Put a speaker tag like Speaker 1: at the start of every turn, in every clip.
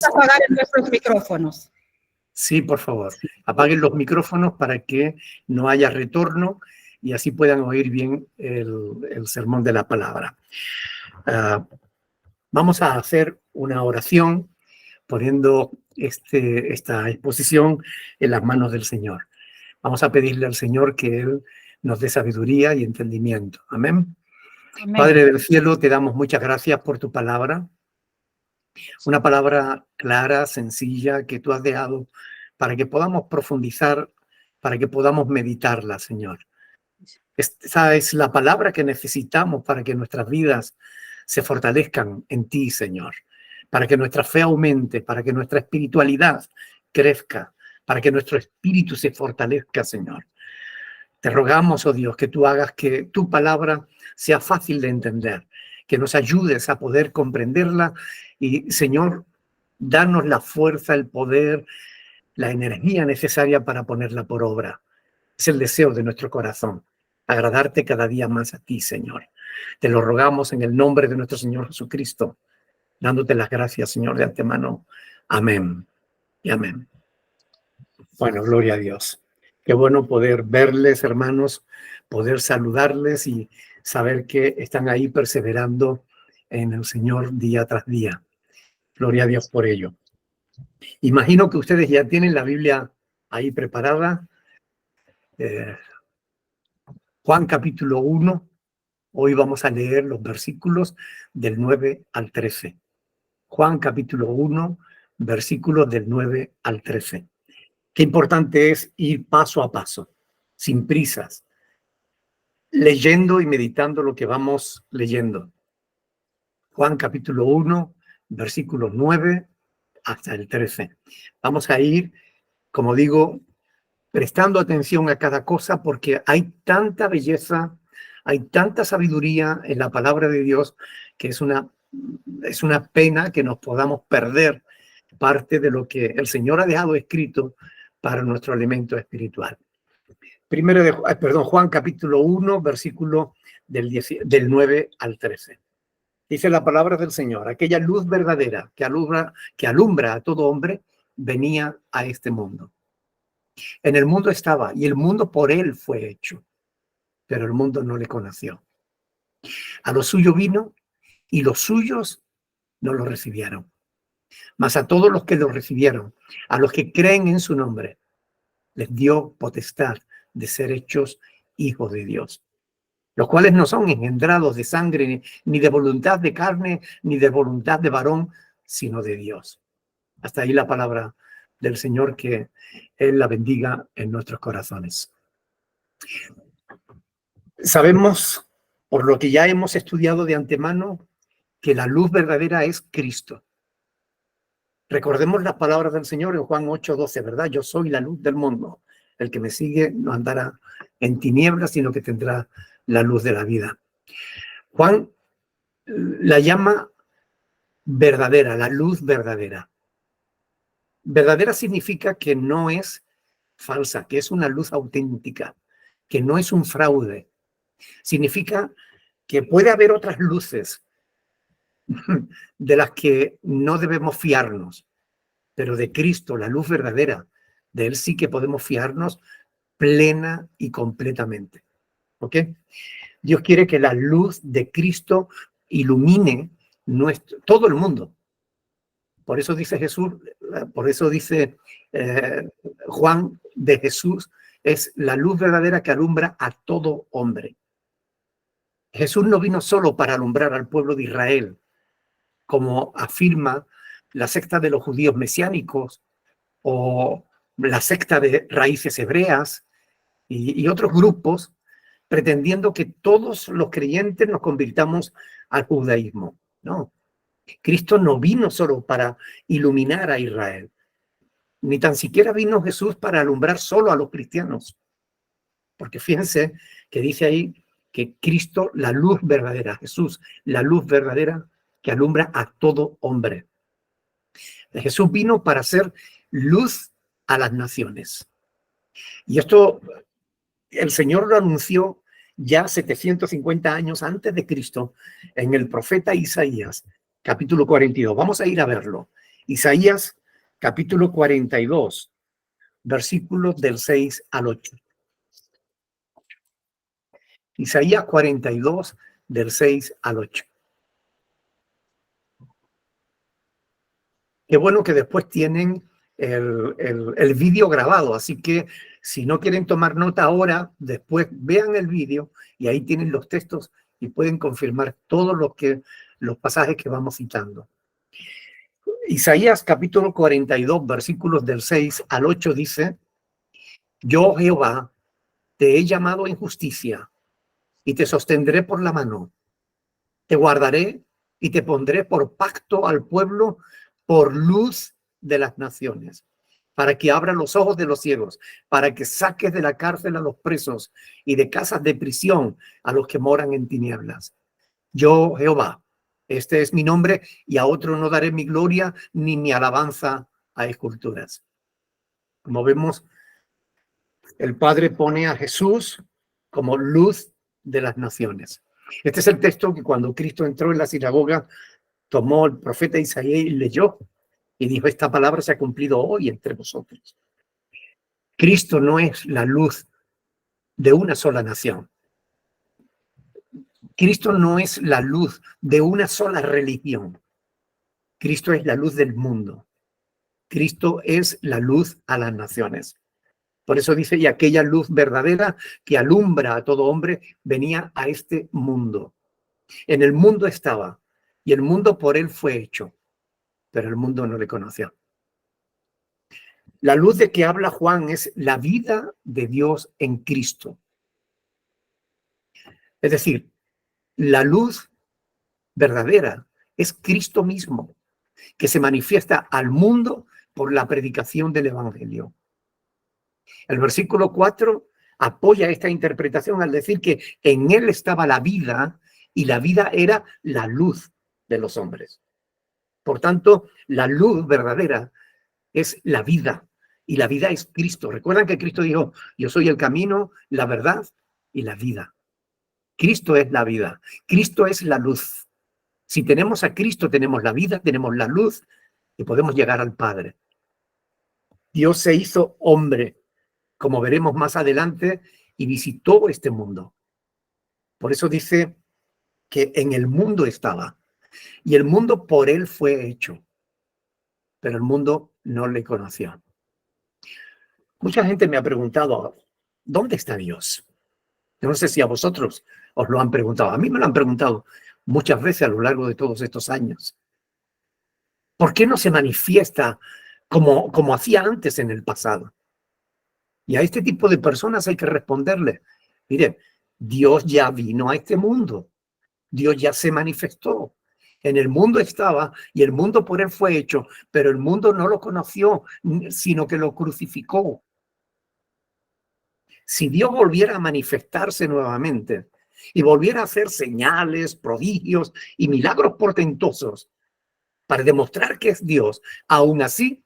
Speaker 1: apagar nuestros micrófonos.
Speaker 2: Sí, por favor. Apaguen los micrófonos para que no haya retorno y así puedan oír bien el sermón de la palabra. Vamos a hacer una oración poniendo esta exposición en las manos del Señor. Vamos a pedirle al Señor que Él nos dé sabiduría y entendimiento. Amén. Amén. Padre del cielo, te damos muchas gracias por tu palabra. Una palabra clara, sencilla, que tú has dejado para que podamos profundizar, para que podamos meditarla, Señor. Esa es la palabra que necesitamos para que nuestras vidas se fortalezcan en ti, Señor. Para que nuestra fe aumente, para que nuestra espiritualidad crezca, para que nuestro espíritu se fortalezca, Señor. Te rogamos, oh Dios, que tú hagas que tu palabra sea fácil de entender, que nos ayudes a poder comprenderla y, Señor, danos la fuerza, el poder, la energía necesaria para ponerla por obra. Es el deseo de nuestro corazón, agradarte cada día más a ti, Señor. Te lo rogamos en el nombre de nuestro Señor Jesucristo, dándote las gracias, Señor, de antemano. Amén y amén. Bueno, gloria a Dios. Qué bueno poder verles, hermanos, poder saludarles y saber que están ahí perseverando en el Señor día tras día. Gloria a Dios por ello. Imagino que ustedes ya tienen la Biblia ahí preparada. Juan capítulo 1. Hoy vamos a leer los versículos del 9 al 13. Juan capítulo 1, versículos del 9 al 13. Qué importante es ir paso a paso, sin prisas, leyendo y meditando lo que vamos leyendo. Juan capítulo 1, versículos 9 hasta el 13. Vamos a ir, como digo, prestando atención a cada cosa porque hay tanta belleza, hay tanta sabiduría en la palabra de Dios que es una pena que nos podamos perder parte de lo que el Señor ha dejado escrito para nuestro alimento espiritual. Juan capítulo 1, versículo del 9 al 13. Dice la palabra del Señor: aquella luz verdadera que alumbra a todo hombre venía a este mundo. En el mundo estaba y el mundo por él fue hecho, pero el mundo no le conoció. A lo suyo vino y los suyos no lo recibieron. Mas a todos los que lo recibieron, a los que creen en su nombre, les dio potestad de ser hechos hijos de Dios, los cuales no son engendrados de sangre, ni de voluntad de carne, ni de voluntad de varón, sino de Dios. Hasta ahí la palabra del Señor, que Él la bendiga en nuestros corazones. Sabemos, por lo que ya hemos estudiado de antemano, que la luz verdadera es Cristo. Recordemos las palabras del Señor en Juan 8:12, ¿verdad? Yo soy la luz del mundo. El que me sigue no andará en tinieblas, sino que tendrá la luz de la vida. Juan la llama verdadera, la luz verdadera. Verdadera significa que no es falsa, que es una luz auténtica, que no es un fraude. Significa que puede haber otras luces de las que no debemos fiarnos, pero de Cristo, la luz verdadera, de Él sí que podemos fiarnos plena y completamente. ¿Ok? Dios quiere que la luz de Cristo ilumine todo el mundo. Por eso dice Jesús, por eso dice Juan de Jesús, es la luz verdadera que alumbra a todo hombre. Jesús no vino solo para alumbrar al pueblo de Israel, como afirma la secta de los judíos mesiánicos o la secta de raíces hebreas y otros grupos, pretendiendo que todos los creyentes nos convirtamos al judaísmo. No, Cristo no vino solo para iluminar a Israel, ni tan siquiera vino Jesús para alumbrar solo a los cristianos, porque fíjense que dice ahí que Cristo, la luz verdadera, Jesús, la luz verdadera que alumbra a todo hombre. Jesús vino para ser luz a las naciones. Y esto el Señor lo anunció ya 750 años antes de Cristo en el profeta Isaías, capítulo 42. Vamos a ir a verlo. Isaías capítulo 42, versículos del 6 al 8. Isaías 42, del 6 al 8. Qué bueno que después tienen el vídeo grabado, así que si no quieren tomar nota ahora, después vean el vídeo y ahí tienen los textos y pueden confirmar todos los pasajes que vamos citando. Isaías capítulo 42, versículos del 6 al 8 dice: Yo, Jehová, te he llamado en justicia y te sostendré por la mano. Te guardaré y te pondré por pacto al pueblo, por luz de las naciones, para que abra los ojos de los ciegos, para que saques de la cárcel a los presos y de casas de prisión a los que moran en tinieblas. Yo, Jehová, este es mi nombre, y a otro no daré mi gloria ni mi alabanza a esculturas. Como vemos, el Padre pone a Jesús como luz de las naciones. Este es el texto que cuando Cristo entró en la sinagoga, tomó el profeta Isaías y leyó y dijo: esta palabra se ha cumplido hoy entre vosotros. Cristo no es la luz de una sola nación. Cristo no es la luz de una sola religión. Cristo es la luz del mundo. Cristo es la luz a las naciones. Por eso dice: y aquella luz verdadera que alumbra a todo hombre venía a este mundo. En el mundo estaba, y el mundo por él fue hecho, pero el mundo no le conoció. La luz de que habla Juan es la vida de Dios en Cristo. Es decir, la luz verdadera es Cristo mismo, que se manifiesta al mundo por la predicación del Evangelio. El versículo 4 apoya esta interpretación al decir que en él estaba la vida y la vida era la luz de los hombres. Por tanto, la luz verdadera es la vida y la vida es Cristo. Recuerdan que Cristo dijo: yo soy el camino, la verdad y la vida. Cristo es la vida. Cristo es la luz. Si tenemos a Cristo, tenemos la vida, tenemos la luz y podemos llegar al Padre. Dios se hizo hombre, como veremos más adelante, y visitó este mundo. Por eso dice que en el mundo estaba, y el mundo por él fue hecho, pero el mundo no le conoció. Mucha gente me ha preguntado: ¿dónde está Dios? Yo no sé si a vosotros os lo han preguntado. A mí me lo han preguntado muchas veces a lo largo de todos estos años. ¿Por qué no se manifiesta como hacía antes en el pasado? Y a este tipo de personas hay que responderle: mire, Dios ya vino a este mundo. Dios ya se manifestó. En el mundo estaba y el mundo por él fue hecho, pero el mundo no lo conoció, sino que lo crucificó. Si Dios volviera a manifestarse nuevamente y volviera a hacer señales, prodigios y milagros portentosos para demostrar que es Dios, aún así,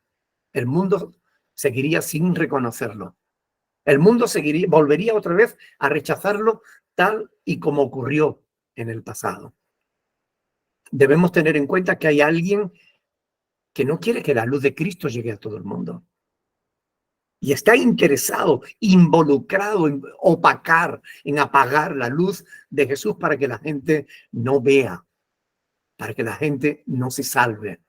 Speaker 2: el mundo seguiría sin reconocerlo. El mundo volvería otra vez a rechazarlo tal y como ocurrió en el pasado. Debemos tener en cuenta que hay alguien que no quiere que la luz de Cristo llegue a todo el mundo. Y está interesado, involucrado en opacar, en apagar la luz de Jesús para que la gente no vea, para que la gente no se salve.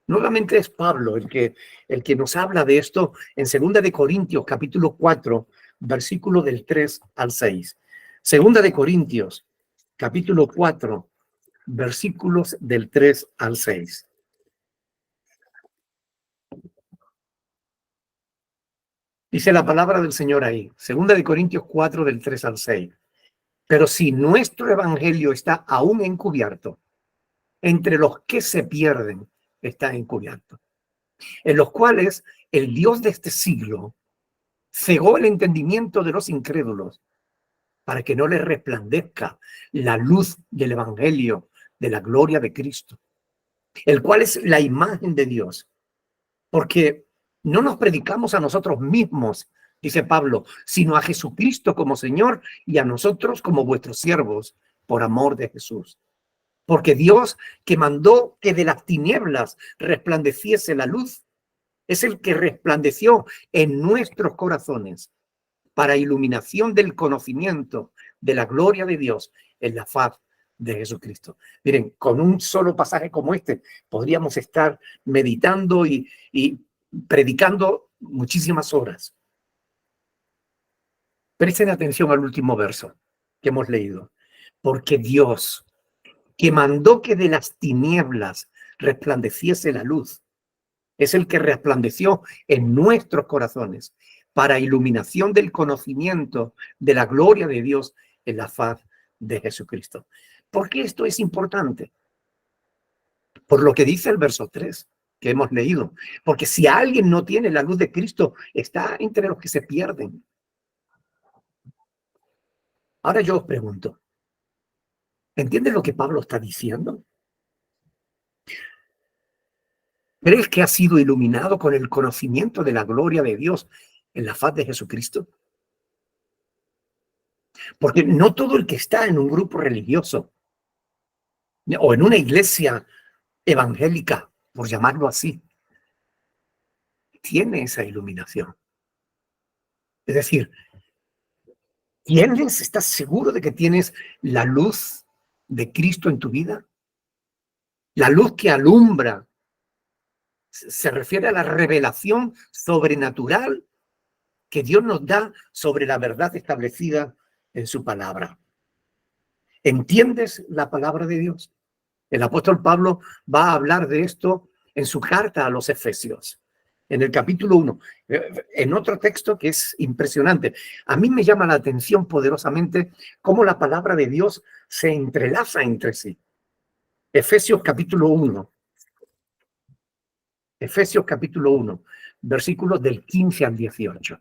Speaker 2: Nuevamente es Pablo el que nos habla de esto en 2 de Corintios, capítulo 4, versículo del 3 al 6. 2 de Corintios, capítulo 4, versículos del 3 al 6. Dice la palabra del Señor ahí, 2 de Corintios 4, del 3 al 6. Pero si nuestro evangelio está aún encubierto, entre los que se pierden está encubierto, en los cuales el Dios de este siglo cegó el entendimiento de los incrédulos para que no les resplandezca la luz del evangelio de la gloria de Cristo, el cual es la imagen de Dios. Porque no nos predicamos a nosotros mismos, dice Pablo, sino a Jesucristo como Señor y a nosotros como vuestros siervos por amor de Jesús. Porque Dios, que mandó que de las tinieblas resplandeciese la luz, es el que resplandeció en nuestros corazones para iluminación del conocimiento de la gloria de Dios en la faz de Jesucristo. Miren, con un solo pasaje como este podríamos estar meditando y predicando muchísimas horas. Presten atención al último verso que hemos leído. Porque Dios, que mandó que de las tinieblas resplandeciese la luz, es el que resplandeció en nuestros corazones para iluminación del conocimiento de la gloria de Dios en la faz de Jesucristo. ¿Por qué esto es importante? Por lo que dice el verso 3 que hemos leído. Porque si alguien no tiene la luz de Cristo, está entre los que se pierden. Ahora yo os pregunto, ¿entienden lo que Pablo está diciendo? ¿Crees que ha sido iluminado con el conocimiento de la gloria de Dios en la faz de Jesucristo? Porque no todo el que está en un grupo religioso o en una iglesia evangélica, por llamarlo así, tiene esa iluminación. Es decir, ¿estás seguro de que tienes la luz de Cristo en tu vida? La luz que alumbra se refiere a la revelación sobrenatural que Dios nos da sobre la verdad establecida en su palabra. ¿Entiendes la palabra de Dios? El apóstol Pablo va a hablar de esto en su carta a los Efesios, en el capítulo 1, en otro texto que es impresionante. A mí me llama la atención poderosamente cómo la palabra de Dios se entrelaza entre sí. Efesios capítulo 1. Efesios capítulo 1, versículos del 15 al 18.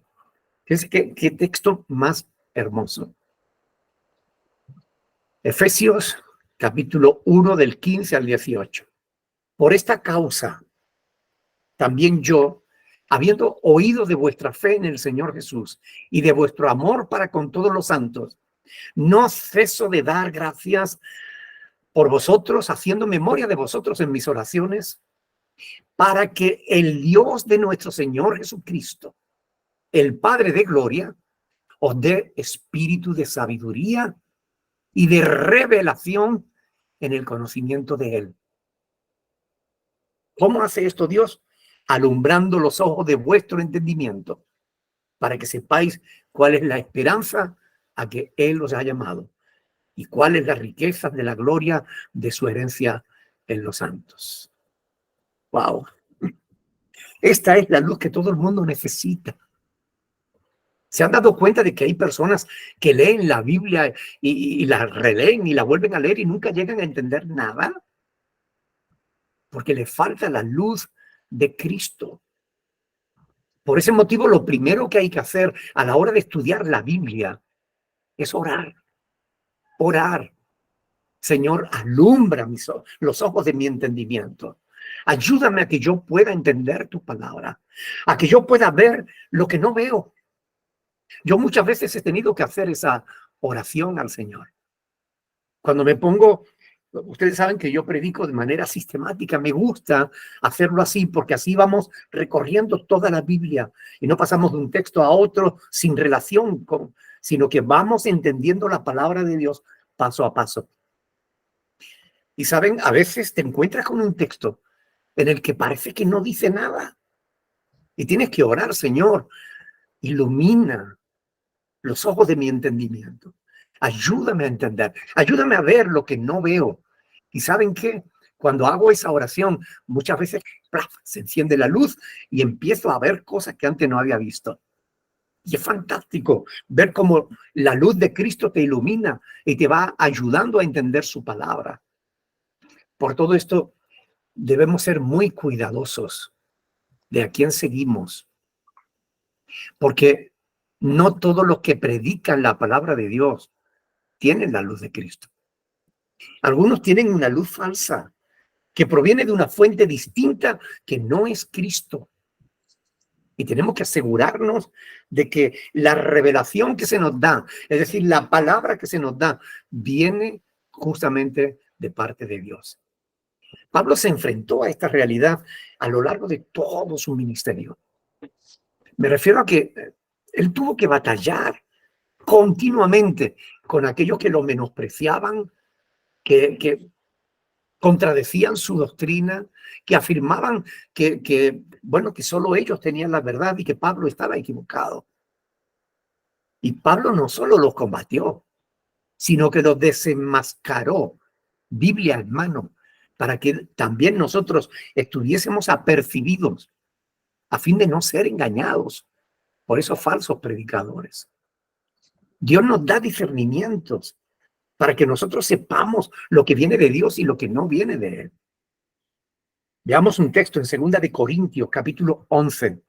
Speaker 2: ¿Qué texto más hermoso? Efesios capítulo 1 del 15 al 18. Por esta causa, también yo, habiendo oído de vuestra fe en el Señor Jesús y de vuestro amor para con todos los santos, no ceso de dar gracias por vosotros, haciendo memoria de vosotros en mis oraciones, para que el Dios de nuestro Señor Jesucristo, el Padre de gloria, os dé espíritu de sabiduría y de revelación en el conocimiento de Él. ¿Cómo hace esto Dios? Alumbrando los ojos de vuestro entendimiento, para que sepáis cuál es la esperanza a que Él os ha llamado y cuál es la riqueza de la gloria de su herencia en los santos. ¡Wow! Esta es la luz que todo el mundo necesita. ¿Se han dado cuenta de que hay personas que leen la Biblia y la releen y la vuelven a leer y nunca llegan a entender nada? Porque les falta la luz de Cristo. Por ese motivo, lo primero que hay que hacer a la hora de estudiar la Biblia es orar. Orar. Señor, alumbra los ojos de mi entendimiento. Ayúdame a que yo pueda entender tu palabra, a que yo pueda ver lo que no veo. Yo muchas veces he tenido que hacer esa oración al Señor. Cuando me pongo, ustedes saben que yo predico de manera sistemática, me gusta hacerlo así porque así vamos recorriendo toda la Biblia y no pasamos de un texto a otro sin relación sino que vamos entendiendo la palabra de Dios paso a paso. Y saben, a veces te encuentras con un texto en el que parece que no dice nada y tienes que orar, Señor, ilumina los ojos de mi entendimiento. Ayúdame a entender, ayúdame a ver lo que no veo. ¿Y saben qué? Cuando hago esa oración, muchas veces ¡plaf!, se enciende la luz y empiezo a ver cosas que antes no había visto. Y es fantástico ver cómo la luz de Cristo te ilumina y te va ayudando a entender su palabra. Por todo esto, debemos ser muy cuidadosos de a quién seguimos. Porque no todos los que predican la palabra de Dios tienen la luz de Cristo. Algunos tienen una luz falsa que proviene de una fuente distinta que no es Cristo. Y tenemos que asegurarnos de que la revelación que se nos da, es decir, la palabra que se nos da, viene justamente de parte de Dios. Pablo se enfrentó a esta realidad a lo largo de todo su ministerio. Me refiero a que él tuvo que batallar continuamente con aquellos que lo menospreciaban, que contradecían su doctrina, que afirmaban que solo ellos tenían la verdad y que Pablo estaba equivocado. Y Pablo no solo los combatió, sino que los desenmascaró, Biblia en mano, para que también nosotros estuviésemos apercibidos a fin de no ser engañados por esos falsos predicadores. Dios nos da discernimientos para que nosotros sepamos lo que viene de Dios y lo que no viene de Él. Veamos un texto en 2 de Corintios, capítulo 11.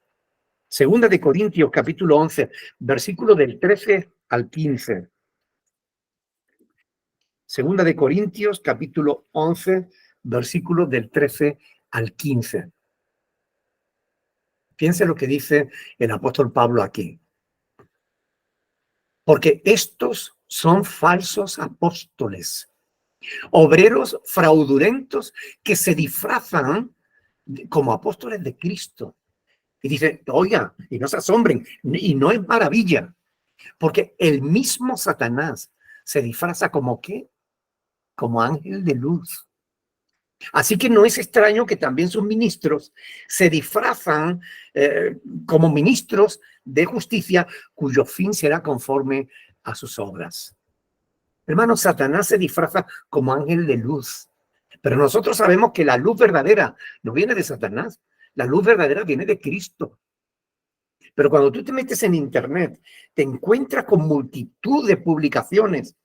Speaker 2: 2 de Corintios, capítulo 11, versículo del 13 al 15. 2 de Corintios, capítulo 11, versículo del 13 al 15. Piense lo que dice el apóstol Pablo aquí. Porque estos son falsos apóstoles, obreros fraudulentos que se disfrazan como apóstoles de Cristo. Y dice, oiga, y no se asombren, y no es maravilla, porque el mismo Satanás se disfraza como ¿qué? Como ángel de luz. Así que no es extraño que también sus ministros se disfrazan como ministros de justicia, cuyo fin será conforme a sus obras. Hermanos, Satanás se disfraza como ángel de luz, pero nosotros sabemos que la luz verdadera no viene de Satanás, la luz verdadera viene de Cristo. Pero cuando tú te metes en internet, te encuentras con multitud de publicaciones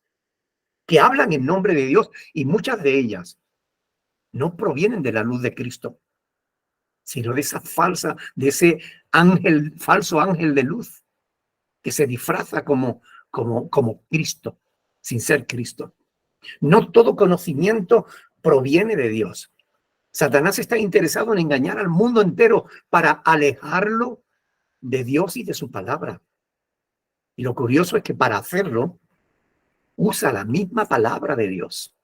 Speaker 2: que hablan en nombre de Dios y muchas de ellas no provienen de la luz de Cristo, sino de ese falso ángel de luz que se disfraza como Cristo, sin ser Cristo. No todo conocimiento proviene de Dios. Satanás está interesado en engañar al mundo entero para alejarlo de Dios y de su palabra. Y lo curioso es que para hacerlo, usa la misma palabra de Dios.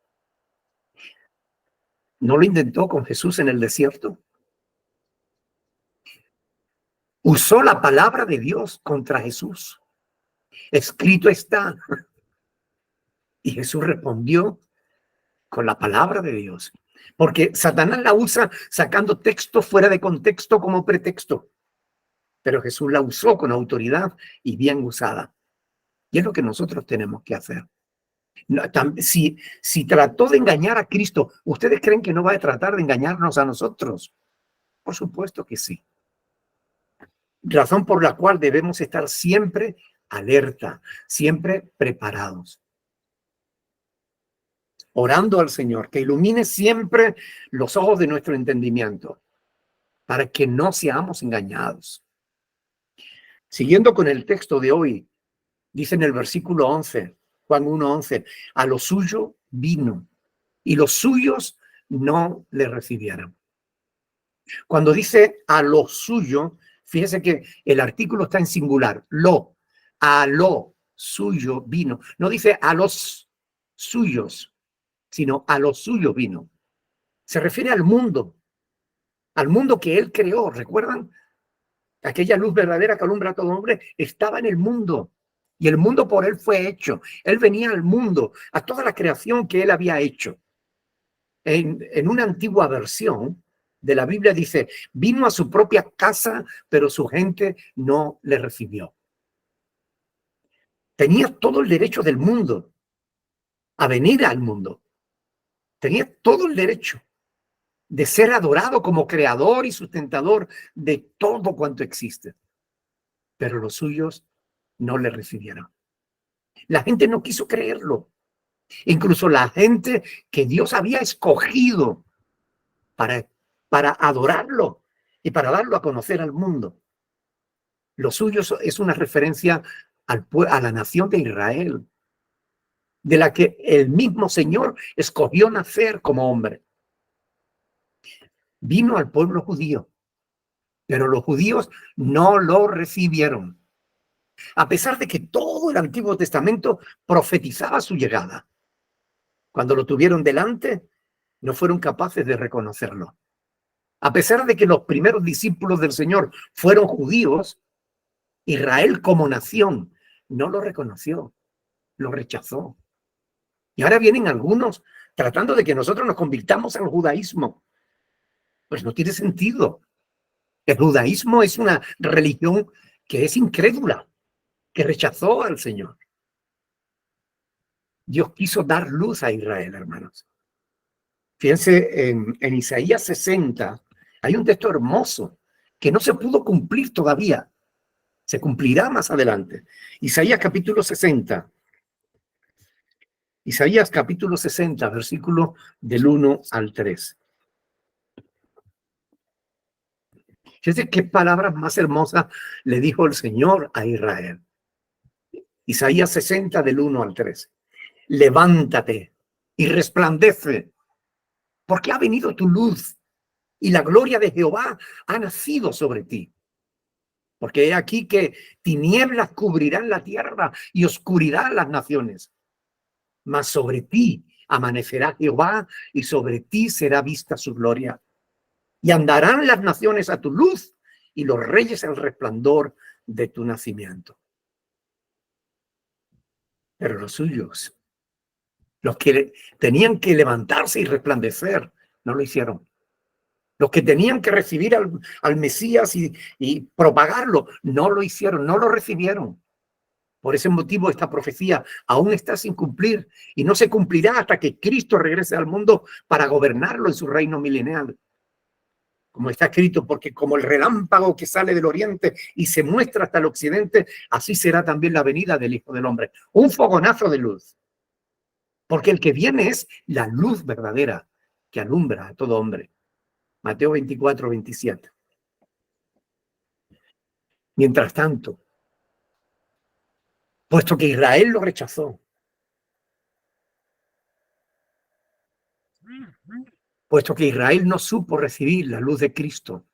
Speaker 2: ¿No lo intentó con Jesús en el desierto? Usó la palabra de Dios contra Jesús. Escrito está. Y Jesús respondió con la palabra de Dios. Porque Satanás la usa sacando textos fuera de contexto como pretexto. Pero Jesús la usó con autoridad y bien usada. Y es lo que nosotros tenemos que hacer. Si trató de engañar a Cristo, ¿ustedes creen que no va a tratar de engañarnos a nosotros? Por supuesto que sí. Razón por la cual debemos estar siempre alerta, siempre preparados. Orando al Señor, que ilumine siempre los ojos de nuestro entendimiento, para que no seamos engañados. Siguiendo con el texto de hoy, dice en el versículo 11, Juan 1:11, a lo suyo vino, y los suyos no le recibieron. Cuando dice a lo suyo, fíjese que el artículo está en singular, a lo suyo vino. No dice a los suyos, sino a lo suyo vino. Se refiere al mundo que él creó. ¿Recuerdan? Aquella luz verdadera que alumbra a todo hombre estaba en el mundo. Y el mundo por él fue hecho. Él venía al mundo, a toda la creación que él había hecho. En una antigua versión de la Biblia dice, vino a su propia casa, pero su gente no le recibió. Tenía todo el derecho del mundo a venir al mundo. Tenía todo el derecho de ser adorado como creador y sustentador de todo cuanto existe. Pero los suyos no le recibieron. La gente no quiso creerlo. Incluso la gente que Dios había escogido para adorarlo y para darlo a conocer al mundo. Los suyos es una referencia a la nación de Israel, de la que el mismo Señor escogió nacer como hombre. Vino al pueblo judío, pero los judíos no lo recibieron. A pesar de que todo el Antiguo Testamento profetizaba su llegada. Cuando lo tuvieron delante, no fueron capaces de reconocerlo. A pesar de que los primeros discípulos del Señor fueron judíos, Israel como nación no lo reconoció, lo rechazó. Y ahora vienen algunos tratando de que nosotros nos convirtamos al judaísmo. Pues no tiene sentido. El judaísmo es una religión que es incrédula, que rechazó al Señor. Dios quiso dar luz a Israel, hermanos. Fíjense, en Isaías 60 hay un texto hermoso que no se pudo cumplir todavía. Se cumplirá más adelante. Isaías capítulo 60. Isaías capítulo 60, versículo del 1 al 3. Fíjense qué palabras más hermosas le dijo el Señor a Israel. Isaías 60 del 1 al 3. Levántate y resplandece, porque ha venido tu luz y la gloria de Jehová ha nacido sobre ti. Porque he aquí que tinieblas cubrirán la tierra y oscuridad las naciones. Mas sobre ti amanecerá Jehová y sobre ti será vista su gloria. Y andarán las naciones a tu luz y los reyes al resplandor de tu nacimiento. Pero los suyos, los que tenían que levantarse y resplandecer, no lo hicieron. Los que tenían que recibir al Mesías y propagarlo, no lo hicieron, no lo recibieron. Por ese motivo esta profecía aún está sin cumplir y no se cumplirá hasta que Cristo regrese al mundo para gobernarlo en su reino milenial. Como está escrito, porque como el relámpago que sale del oriente y se muestra hasta el occidente, así será también la venida del Hijo del Hombre. Un fogonazo de luz. Porque el que viene es la luz verdadera que alumbra a todo hombre. Mateo 24, 27. Mientras tanto, puesto que Israel lo rechazó, puesto que Israel no supo recibir la luz de Cristo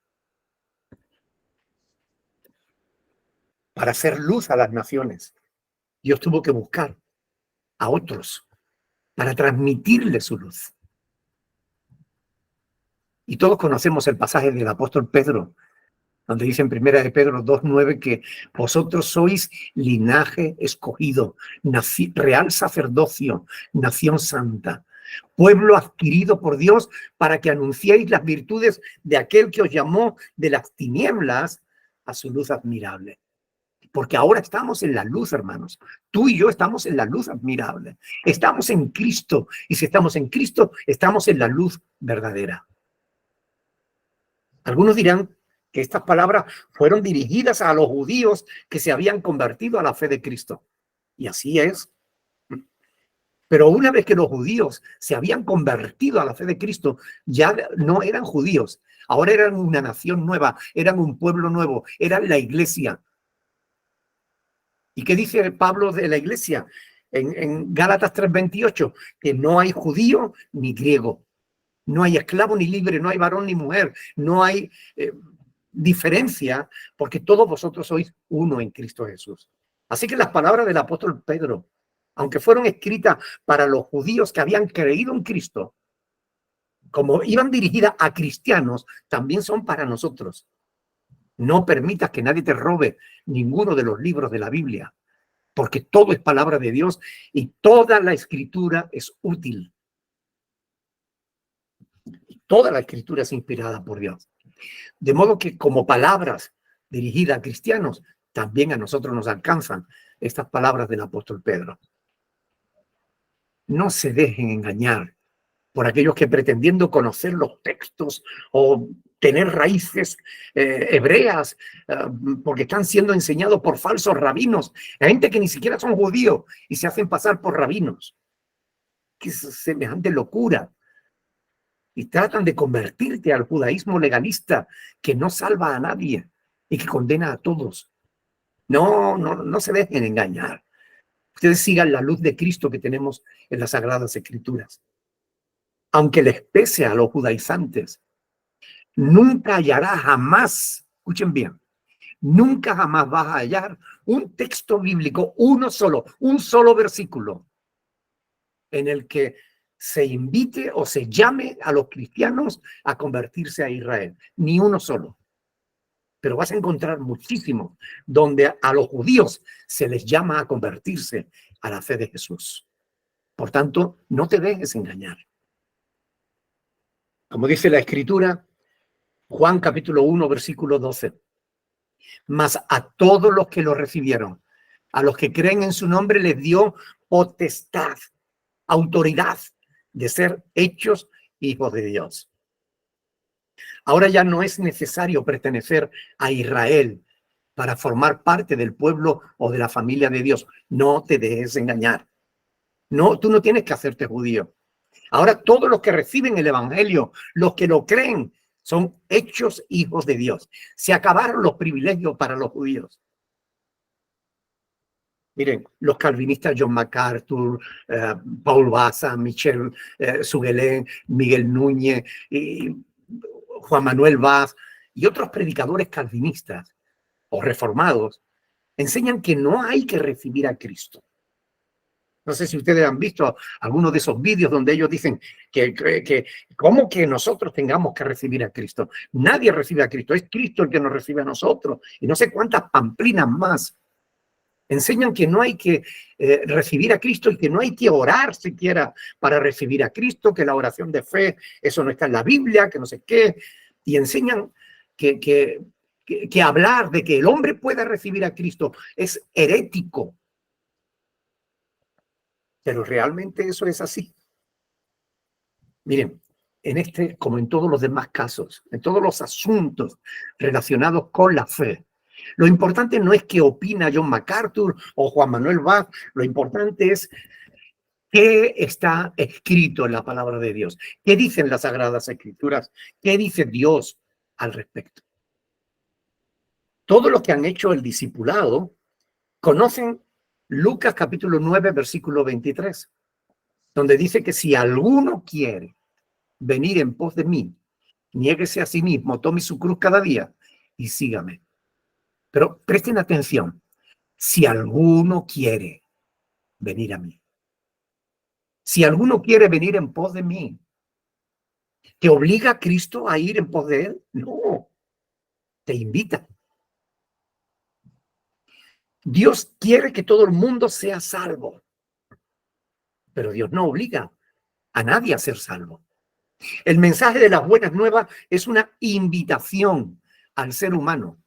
Speaker 2: para hacer luz a las naciones, Dios tuvo que buscar a otros para transmitirle su luz. Y todos conocemos el pasaje del apóstol Pedro, donde dice en 1 de Pedro 2:9 que vosotros sois linaje escogido, real sacerdocio, nación santa, pueblo adquirido por Dios para que anunciéis las virtudes de aquel que os llamó de las tinieblas a su luz admirable. Porque ahora estamos en la luz, hermanos. Tú y yo estamos en la luz admirable. Estamos en Cristo. Y si estamos en Cristo, estamos en la luz verdadera. Algunos dirán que estas palabras fueron dirigidas a los judíos que se habían convertido a la fe de Cristo. Y así es. Pero una vez que los judíos se habían convertido a la fe de Cristo, ya no eran judíos. Ahora eran una nación nueva, eran un pueblo nuevo, eran la iglesia. ¿Y qué dice Pablo de la iglesia? En Gálatas 3:28, que no hay judío ni griego. No hay esclavo ni libre, no hay varón ni mujer, no hay diferencia, porque todos vosotros sois uno en Cristo Jesús. Así que las palabras del apóstol Pedro, aunque fueron escritas para los judíos que habían creído en Cristo, como iban dirigidas a cristianos, también son para nosotros. No permitas que nadie te robe ninguno de los libros de la Biblia, porque todo es palabra de Dios y toda la escritura es útil. Toda la escritura es inspirada por Dios. De modo que como palabras dirigidas a cristianos, también a nosotros nos alcanzan estas palabras del apóstol Pedro. No se dejen engañar por aquellos que pretendiendo conocer los textos o tener raíces hebreas, porque están siendo enseñados por falsos rabinos, gente que ni siquiera son judíos y se hacen pasar por rabinos. ¿Qué es semejante locura? Y tratan de convertirte al judaísmo legalista que no salva a nadie y que condena a todos. No se dejen engañar. Ustedes sigan la luz de Cristo que tenemos en las Sagradas Escrituras. Aunque les pese a los judaizantes, nunca hallará jamás, escuchen bien, nunca jamás vas a hallar un texto bíblico, un solo versículo, en el que se invite o se llame a los cristianos a convertirse a Israel. Ni uno solo. Pero vas a encontrar muchísimos donde a los judíos se les llama a convertirse a la fe de Jesús. Por tanto, no te dejes engañar. Como dice la Escritura, Juan capítulo 1, versículo 12. Mas a todos los que lo recibieron, a los que creen en su nombre, les dio potestad, autoridad de ser hechos hijos de Dios. Ahora ya no es necesario pertenecer a Israel para formar parte del pueblo o de la familia de Dios. No te dejes engañar. No, tú no tienes que hacerte judío. Ahora todos los que reciben el evangelio, los que lo creen, son hechos hijos de Dios. Se acabaron los privilegios para los judíos. Miren, los calvinistas John MacArthur, Paul Basa, Michel Suguelén, Miguel Núñez, y Juan Manuel Vaz y otros predicadores calvinistas o reformados enseñan que no hay que recibir a Cristo. No sé si ustedes han visto algunos de esos vídeos donde ellos dicen que ¿cómo que nosotros tengamos que recibir a Cristo? Nadie recibe a Cristo, es Cristo el que nos recibe a nosotros. Y no sé cuántas pamplinas más enseñan que no hay que recibir a Cristo y que no hay que orar siquiera para recibir a Cristo, que la oración de fe, eso no está en la Biblia, que no sé qué. Y enseñan que hablar de que el hombre pueda recibir a Cristo es herético. Pero realmente eso es así. Miren, en este, como en todos los demás casos, en todos los asuntos relacionados con la fe, lo importante no es qué opina John MacArthur o Juan Manuel Vaz, lo importante es qué está escrito en la palabra de Dios, qué dicen las Sagradas Escrituras, qué dice Dios al respecto. Todos los que han hecho el discipulado conocen Lucas capítulo 9, versículo 23, donde dice que si alguno quiere venir en pos de mí, niéguese a sí mismo, tome su cruz cada día y sígame. Pero presten atención, si alguno quiere venir a mí, si alguno quiere venir en pos de mí, ¿te obliga a Cristo a ir en pos de él? No, te invita. Dios quiere que todo el mundo sea salvo, pero Dios no obliga a nadie a ser salvo. El mensaje de las buenas nuevas es una invitación al ser humano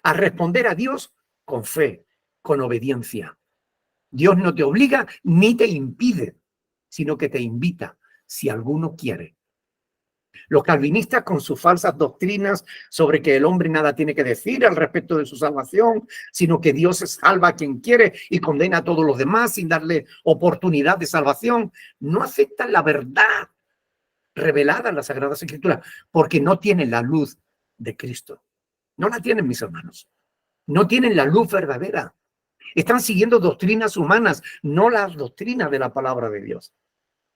Speaker 2: a responder a Dios con fe, con obediencia. Dios no te obliga ni te impide, sino que te invita si alguno quiere. Los calvinistas con sus falsas doctrinas sobre que el hombre nada tiene que decir al respecto de su salvación, sino que Dios salva a quien quiere y condena a todos los demás sin darle oportunidad de salvación, no aceptan la verdad revelada en las Sagradas Escrituras porque no tienen la luz de Cristo. No la tienen, mis hermanos. No tienen la luz verdadera. Están siguiendo doctrinas humanas, no las doctrinas de la palabra de Dios.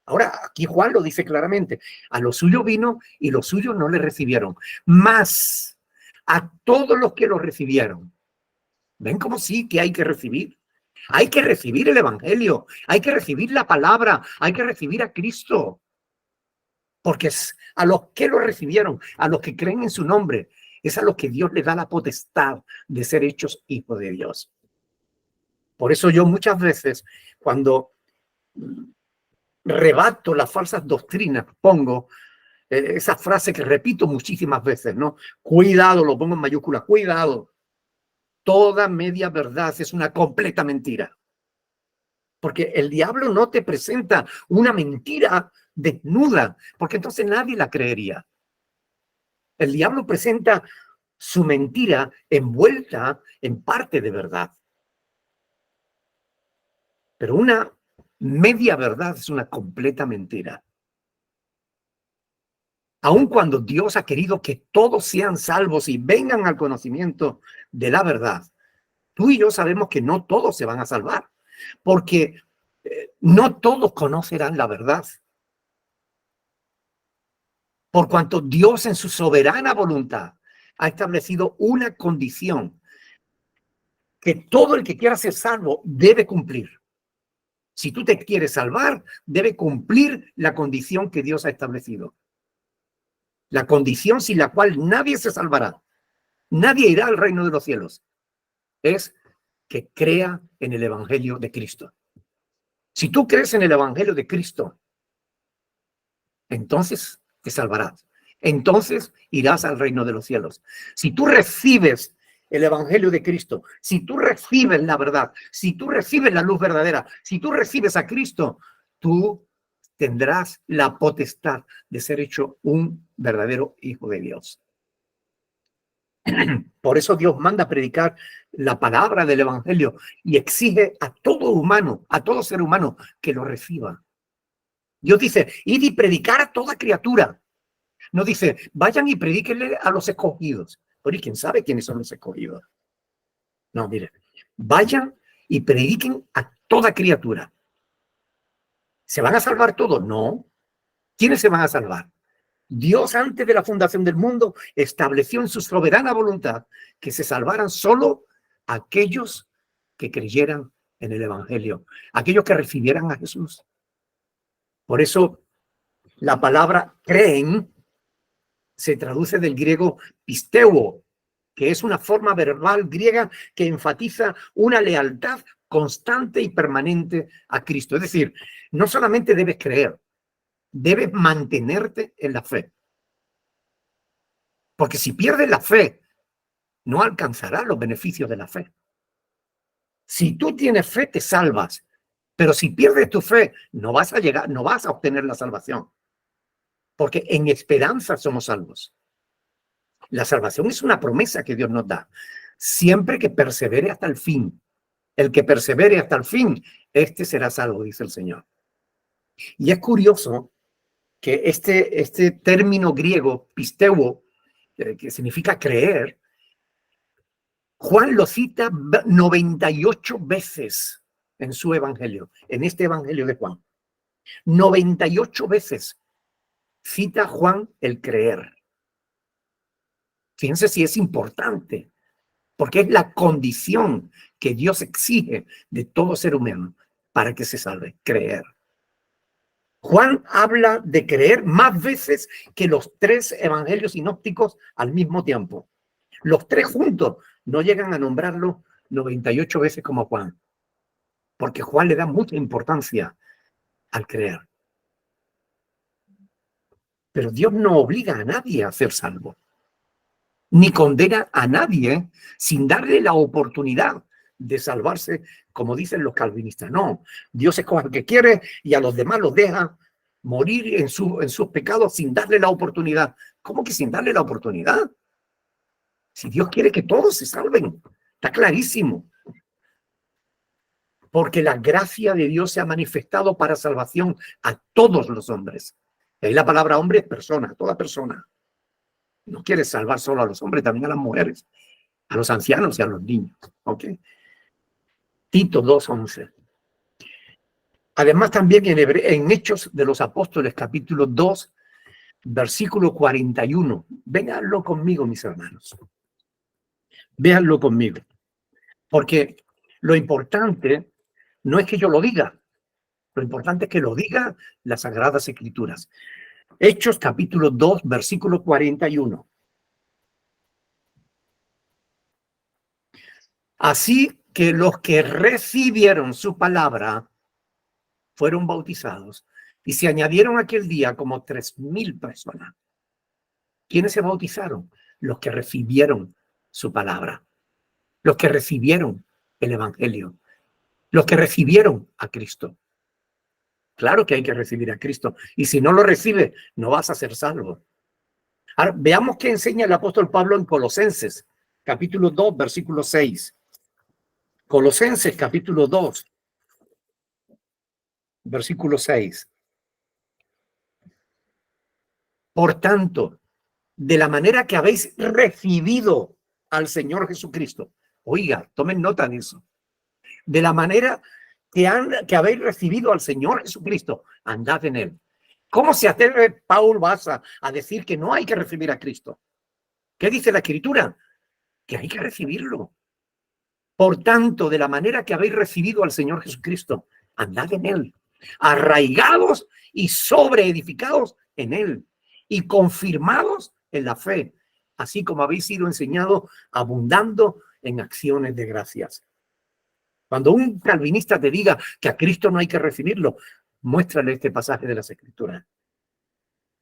Speaker 2: Ahora, aquí Juan lo dice claramente, a lo suyo vino y los suyos no le recibieron. Mas a todos los que lo recibieron, ¿ven cómo sí que hay que recibir? Hay que recibir el evangelio, hay que recibir la palabra, hay que recibir a Cristo. Porque es a los que lo recibieron, a los que creen en su nombre, es a los que Dios les da la potestad de ser hechos hijos de Dios. Por eso yo muchas veces, cuando rebato las falsas doctrinas, pongo esa frase que repito muchísimas veces, ¿no? Cuidado, lo pongo en mayúsculas, cuidado. Toda media verdad es una completa mentira. Porque el diablo no te presenta una mentira desnuda, porque entonces nadie la creería. El diablo presenta su mentira envuelta en parte de verdad. Pero una media verdad es una completa mentira. Aun cuando Dios ha querido que todos sean salvos y vengan al conocimiento de la verdad, tú y yo sabemos que no todos se van a salvar, porque no todos conocerán la verdad. Por cuanto Dios en su soberana voluntad ha establecido una condición que todo el que quiera ser salvo debe cumplir. Si tú te quieres salvar, debe cumplir la condición que Dios ha establecido. La condición sin la cual nadie se salvará. Nadie irá al reino de los cielos. Es que crea en el evangelio de Cristo. Si tú crees en el evangelio de Cristo, entonces te salvarás. Entonces irás al reino de los cielos. Si tú recibes el evangelio de Cristo, si tú recibes la verdad, si tú recibes la luz verdadera, si tú recibes a Cristo, tú tendrás la potestad de ser hecho un verdadero hijo de Dios. Por eso Dios manda predicar la palabra del evangelio y exige a todo humano, a todo ser humano, que lo reciba. Dios dice, id y predicar a toda criatura. No dice, vayan y predíquenle a los escogidos. Oye, ¿quién sabe quiénes son los escogidos? No, mire, vayan y prediquen a toda criatura. ¿Se van a salvar todos? No. ¿Quiénes se van a salvar? Dios, antes de la fundación del mundo, estableció en su soberana voluntad que se salvaran solo aquellos que creyeran en el evangelio, aquellos que recibieran a Jesús. Por eso la palabra creen se traduce del griego pisteuo, que es una forma verbal griega que enfatiza una lealtad constante y permanente a Cristo. Es decir, no solamente debes creer, debes mantenerte en la fe. Porque si pierdes la fe, no alcanzarás los beneficios de la fe. Si tú tienes fe, te salvas. Pero si pierdes tu fe, no vas a llegar, no vas a obtener la salvación. Porque en esperanza somos salvos. La salvación es una promesa que Dios nos da. Siempre que persevere hasta el fin. El que persevere hasta el fin, este será salvo, dice el Señor. Y es curioso que este término griego, pisteuo, que significa creer, Juan lo cita 98 veces en su evangelio, en este evangelio de Juan. 98 veces cita Juan el creer. Fíjense si es importante, porque es la condición que Dios exige de todo ser humano para que se salve, creer. Juan habla de creer más veces que los 3 evangelios sinópticos al mismo tiempo. Los 3 juntos no llegan a nombrarlo 98 veces como Juan, porque Juan le da mucha importancia al creer. Pero Dios no obliga a nadie a ser salvo, ni condena a nadie sin darle la oportunidad de salvarse, como dicen los calvinistas. No, Dios escoge al que quiere y a los demás los deja morir en sus pecados sin darle la oportunidad. ¿Cómo que sin darle la oportunidad? Si Dios quiere que todos se salven, está clarísimo. Porque la gracia de Dios se ha manifestado para salvación a todos los hombres. Y ahí la palabra hombre es persona, toda persona. No quiere salvar solo a los hombres, también a las mujeres, a los ancianos y a los niños. ¿Ok? Tito 2:11. Además, también en Hechos de los Apóstoles, capítulo 2, versículo 41. Véanlo conmigo, mis hermanos. Véanlo conmigo. Porque lo importante no es que yo lo diga. Lo importante es que lo diga las Sagradas Escrituras. Hechos, capítulo 2, versículo 41. Así que los que recibieron su palabra fueron bautizados y se añadieron aquel día como 3,000 personas. ¿Quiénes se bautizaron? Los que recibieron su palabra, los que recibieron el evangelio, los que recibieron a Cristo. Claro que hay que recibir a Cristo y si no lo recibe, no vas a ser salvo. Ahora, veamos qué enseña el apóstol Pablo en Colosenses, capítulo 2, versículo 6. Colosenses, capítulo 2, versículo 6. Por tanto, de la manera que habéis recibido al Señor Jesucristo. Oiga, tomen nota de eso. De la manera que habéis recibido al Señor Jesucristo, andad en él. ¿Cómo se atreve Paul Basa a decir que no hay que recibir a Cristo? ¿Qué dice la Escritura? Que hay que recibirlo. Por tanto, de la manera que habéis recibido al Señor Jesucristo, andad en él, arraigados y sobreedificados en él, y confirmados en la fe, así como habéis sido enseñados, abundando en acciones de gracias. Cuando un calvinista te diga que a Cristo no hay que recibirlo, muéstrale este pasaje de las Escrituras,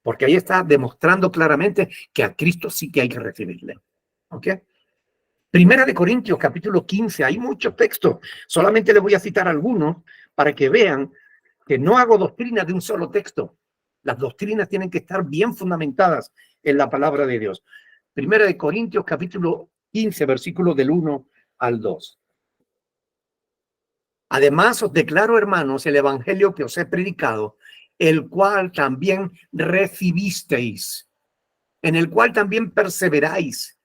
Speaker 2: porque ahí está demostrando claramente que a Cristo sí que hay que recibirle. ¿Ok? Primera de Corintios, capítulo 15, hay muchos textos, solamente les voy a citar algunos para que vean que no hago doctrina de un solo texto. Las doctrinas tienen que estar bien fundamentadas en la palabra de Dios. Primera de Corintios, capítulo 15, versículos del 1 al 2. Además os declaro, hermanos, el evangelio que os he predicado, el cual también recibisteis, en el cual también perseveráis,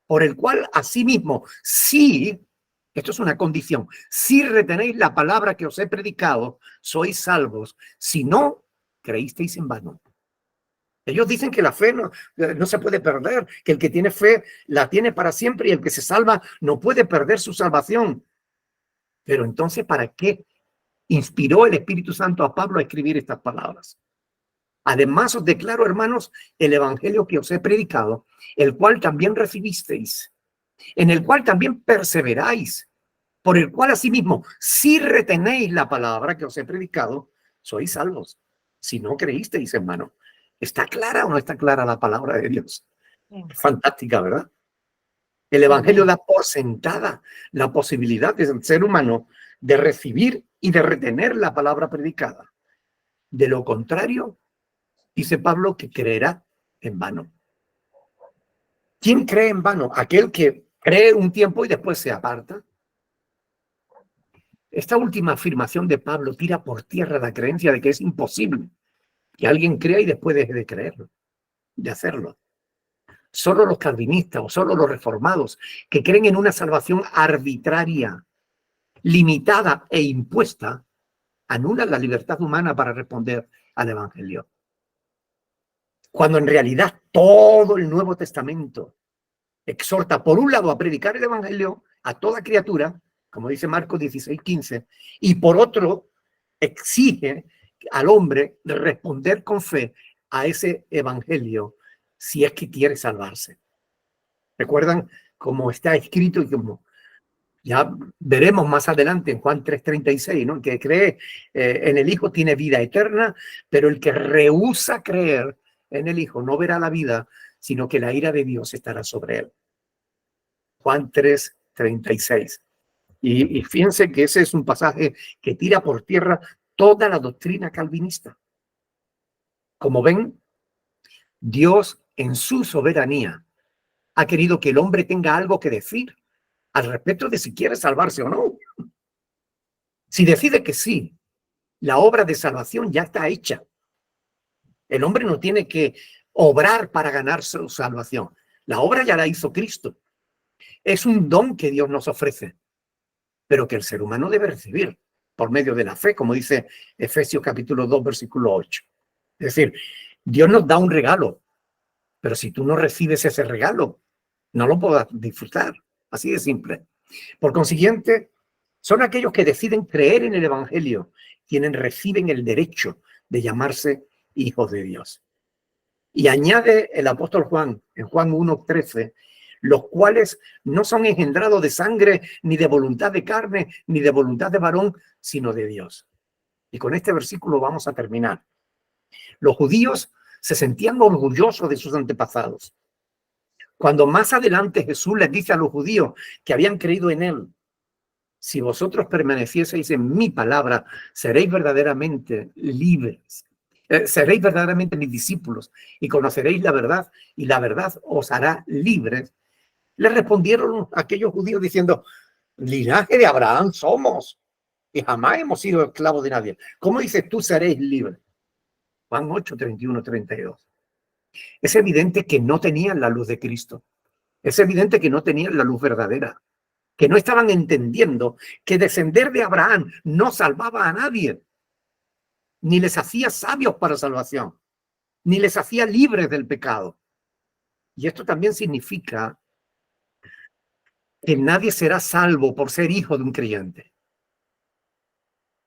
Speaker 2: por el cual asimismo, si, esto es una condición, si retenéis la palabra que os he predicado, sois salvos. Si no, creísteis en vano. Ellos dicen que la fe no se puede perder, que el que tiene fe la tiene para siempre y el que se salva no puede perder su salvación. Pero entonces, ¿para qué inspiró el Espíritu Santo a Pablo a escribir estas palabras? Además os declaro, hermanos, el evangelio que os he predicado, el cual también recibisteis, en el cual también perseveráis, por el cual asimismo, si retenéis la palabra que os he predicado, sois salvos. Si no creísteis, hermano. ¿Está clara o no está clara la palabra de Dios? Fantástica, ¿verdad? El evangelio da por sentada la posibilidad del ser humano de recibir y de retener la palabra predicada. De lo contrario, dice Pablo, que creerá en vano. ¿Quién cree en vano? Aquel que cree un tiempo y después se aparta. Esta última afirmación de Pablo tira por tierra la creencia de que es imposible que alguien crea y después deje de creerlo, de hacerlo. Solo los calvinistas o solo los reformados que creen en una salvación arbitraria, limitada e impuesta, anulan la libertad humana para responder al evangelio. Cuando en realidad todo el Nuevo Testamento exhorta, por un lado, a predicar el evangelio a toda criatura, como dice Marcos 16:15, y por otro, exige al hombre responder con fe a ese evangelio si es que quiere salvarse. ¿Recuerdan cómo está escrito y como ya veremos más adelante en Juan 3:36, ¿no? El que cree en el Hijo tiene vida eterna, pero el que rehúsa creer en el Hijo no verá la vida, sino que la ira de Dios estará sobre él. Juan 3:36. Y fíjense que ese es un pasaje que tira por tierra toda la doctrina calvinista. Como ven, Dios en su soberanía ha querido que el hombre tenga algo que decir al respecto de si quiere salvarse o no. Si decide que sí, la obra de salvación ya está hecha. El hombre no tiene que obrar para ganar su salvación. La obra ya la hizo Cristo. Es un don que Dios nos ofrece, pero que el ser humano debe recibir por medio de la fe, como dice Efesios capítulo 2, versículo 8. Es decir, Dios nos da un regalo, pero si tú no recibes ese regalo, no lo podrás disfrutar. Así de simple. Por consiguiente, son aquellos que deciden creer en el evangelio quienes reciben el derecho de llamarse hijos de Dios. Y añade el apóstol Juan, en Juan 1:13, los cuales no son engendrados de sangre, ni de voluntad de carne, ni de voluntad de varón, sino de Dios. Y con este versículo vamos a terminar. Los judíos se sentían orgullosos de sus antepasados. Cuando más adelante Jesús les dice a los judíos que habían creído en él, si vosotros permanecieseis en mi palabra, seréis verdaderamente libres. Seréis verdaderamente mis discípulos y conoceréis la verdad y la verdad os hará libres. Le respondieron aquellos judíos diciendo, linaje de Abraham somos y jamás hemos sido esclavos de nadie. ¿Cómo dices tú seréis libres? Juan 8, 31, 32. Es evidente que no tenían la luz de Cristo. Es evidente que no tenían la luz verdadera, que no estaban entendiendo que descender de Abraham no salvaba a nadie, ni les hacía sabios para salvación, ni les hacía libres del pecado. Y esto también significa que nadie será salvo por ser hijo de un creyente.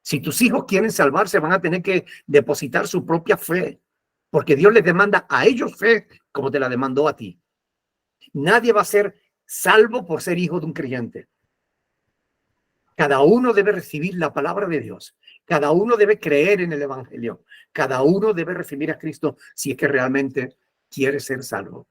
Speaker 2: Si tus hijos quieren salvarse, van a tener que depositar su propia fe, porque Dios les demanda a ellos fe como te la demandó a ti. Nadie va a ser salvo por ser hijo de un creyente. Cada uno debe recibir la palabra de Dios. Cada uno debe creer en el evangelio. Cada uno debe recibir a Cristo si es que realmente quiere ser salvo.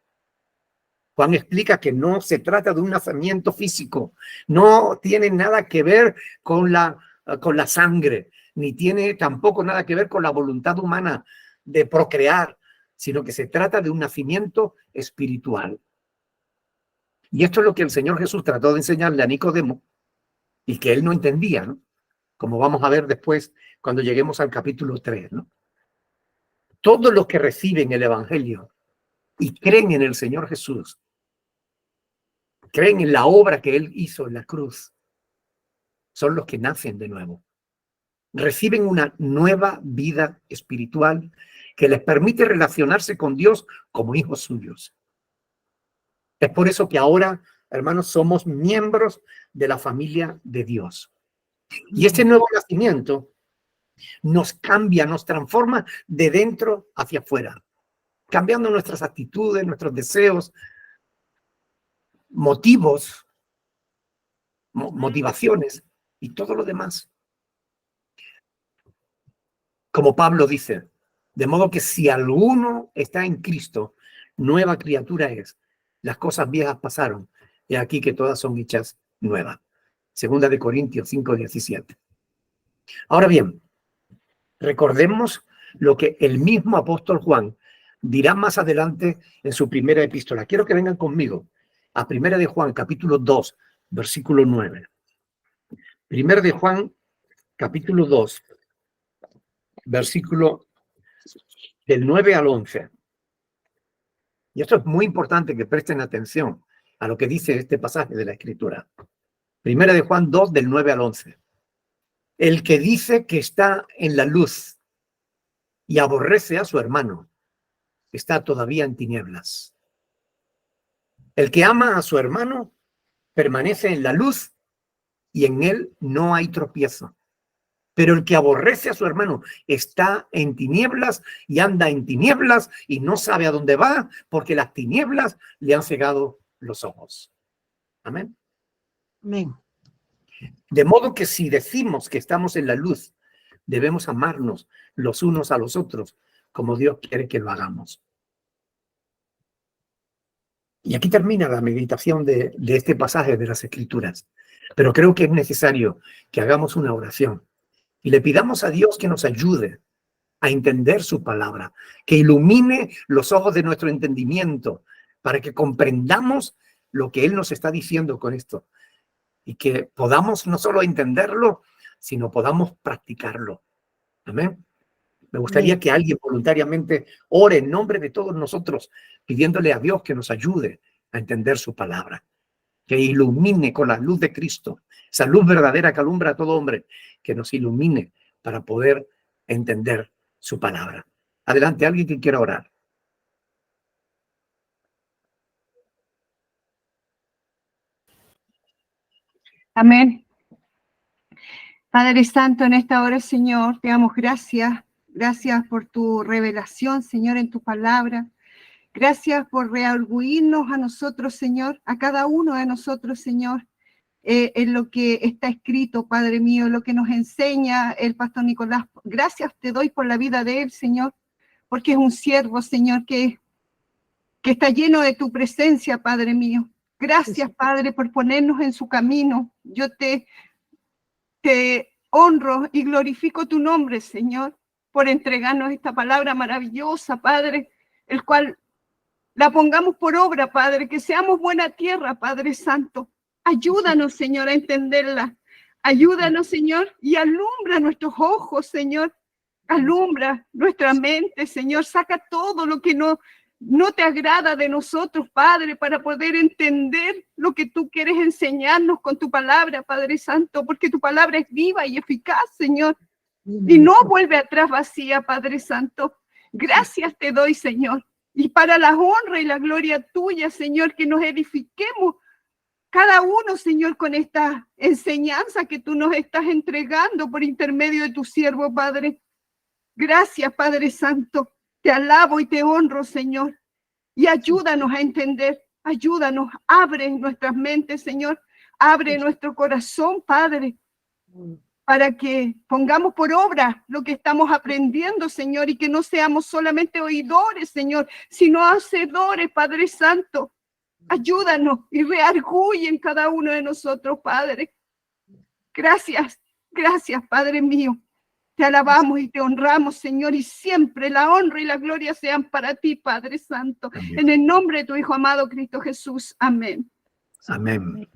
Speaker 2: Juan explica que no se trata de un nacimiento físico. No tiene nada que ver con la sangre, ni tiene tampoco nada que ver con la voluntad humana de procrear, sino que se trata de un nacimiento espiritual. Y esto es lo que el Señor Jesús trató de enseñarle a Nicodemo y que él no entendía, ¿no? Como vamos a ver después cuando lleguemos al capítulo 3, ¿no? Todos los que reciben el evangelio y creen en el Señor Jesús, creen en la obra que él hizo en la cruz, son los que nacen de nuevo. Reciben una nueva vida espiritual que les permite relacionarse con Dios como hijos suyos. Es por eso que ahora, hermanos, somos miembros de la familia de Dios. Y este nuevo nacimiento nos cambia, nos transforma de dentro hacia afuera, cambiando nuestras actitudes, nuestros deseos, motivos, motivaciones y todo lo demás. Como Pablo dice, de modo que si alguno está en Cristo, nueva criatura es. Las cosas viejas pasaron, y aquí que todas son hechas nuevas. Segunda de Corintios 5:17. Ahora bien, recordemos lo que el mismo apóstol Juan dirá más adelante en su primera epístola. Quiero que vengan conmigo a Primera de Juan, capítulo 2, versículo 9. Primera de Juan, capítulo 2, versículo del 9 al 11. Y esto es muy importante que presten atención a lo que dice este pasaje de la Escritura. Primera de Juan 2, del 9 al 11. El que dice que está en la luz y aborrece a su hermano, está todavía en tinieblas. El que ama a su hermano permanece en la luz y en él no hay tropiezo. Pero el que aborrece a su hermano está en tinieblas y anda en tinieblas y no sabe a dónde va porque las tinieblas le han cegado los ojos. Amén.
Speaker 3: Amén.
Speaker 2: De modo que si decimos que estamos en la luz, debemos amarnos los unos a los otros como Dios quiere que lo hagamos. Y aquí termina la meditación de este pasaje de las Escrituras. Pero creo que es necesario que hagamos una oración y le pidamos a Dios que nos ayude a entender su palabra, que ilumine los ojos de nuestro entendimiento para que comprendamos lo que Él nos está diciendo con esto y que podamos no solo entenderlo, sino podamos practicarlo. Amén. Me gustaría que alguien voluntariamente ore en nombre de todos nosotros, pidiéndole a Dios que nos ayude a entender su palabra, que ilumine con la luz de Cristo, esa luz verdadera que alumbra a todo hombre, que nos ilumine para poder entender su palabra. Adelante, alguien que quiera orar.
Speaker 3: Amén. Padre Santo, en esta hora, Señor, te damos gracias. Gracias por tu revelación, Señor, en tu palabra. Gracias por reargüirnos a nosotros, Señor, a cada uno de nosotros, Señor, en lo que está escrito, Padre mío, lo que nos enseña el pastor Nicolás. Gracias te doy por la vida de él, Señor, porque es un siervo, Señor, que está lleno de tu presencia, Padre mío. Gracias, Padre, por ponernos en su camino. Yo te honro y glorifico tu nombre, Señor, por entregarnos esta palabra maravillosa, Padre, el cual la pongamos por obra, Padre, que seamos buena tierra, Padre Santo. Ayúdanos, Señor, a entenderla. Ayúdanos, Señor, y alumbra nuestros ojos, Señor. Alumbra nuestra mente, Señor. Saca todo lo que no te agrada de nosotros, Padre, para poder entender lo que tú quieres enseñarnos con tu palabra, Padre Santo, porque tu palabra es viva y eficaz, Señor, y no vuelve atrás vacía, Padre Santo. Gracias te doy, Señor, y para la honra y la gloria tuya, Señor, que nos edifiquemos cada uno, Señor, con esta enseñanza que tú nos estás entregando por intermedio de tu siervo, Padre. Gracias, Padre Santo. Te alabo y te honro, Señor. Y ayúdanos a entender, ayúdanos, abre nuestras mentes, Señor. Abre nuestro corazón, Padre, para que pongamos por obra lo que estamos aprendiendo, Señor, y que no seamos solamente oidores, Señor, sino hacedores, Padre Santo. Ayúdanos y reargulle en cada uno de nosotros, Padre. Gracias, gracias, Padre mío. Te alabamos y te honramos, Señor, y siempre la honra y la gloria sean para ti, Padre Santo.
Speaker 2: Amén.
Speaker 3: En el nombre de tu Hijo amado, Cristo Jesús. Amén.
Speaker 2: Amén.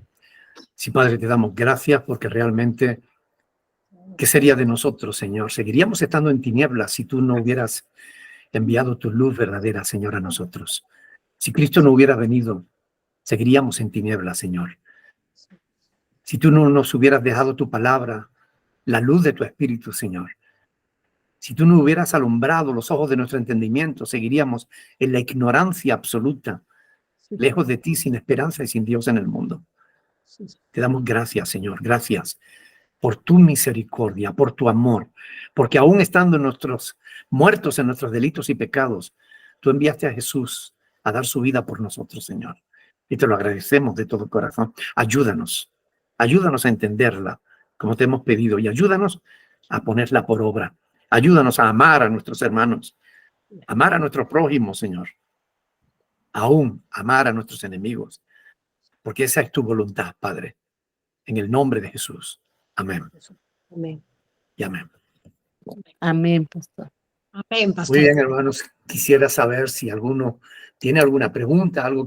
Speaker 2: Sí, Padre, te damos gracias porque realmente, ¿qué sería de nosotros, Señor? Seguiríamos estando en tinieblas si tú no hubieras enviado tu luz verdadera, Señor, a nosotros. Si Cristo no hubiera venido, seguiríamos en tinieblas, Señor. Si tú no nos hubieras dejado tu palabra, la luz de tu Espíritu, Señor. Si tú no hubieras alumbrado los ojos de nuestro entendimiento, seguiríamos en la ignorancia absoluta, lejos de ti, sin esperanza y sin Dios en el mundo. Te damos gracias, Señor, gracias por tu misericordia, por tu amor, porque aún estando muertos en nuestros delitos y pecados, tú enviaste a Jesús a dar su vida por nosotros, Señor. Y te lo agradecemos de todo corazón. Ayúdanos a entenderla como te hemos pedido y ayúdanos a ponerla por obra. Ayúdanos a amar a nuestros hermanos, amar a nuestro prójimo, Señor. Aún amar a nuestros enemigos, porque esa es tu voluntad, Padre. En el nombre de Jesús. Amén.
Speaker 4: Amén.
Speaker 2: Y amén.
Speaker 4: Amén, pastor.
Speaker 5: Amén, pastor.
Speaker 2: Muy bien, hermanos. Quisiera saber si alguno tiene alguna pregunta, algo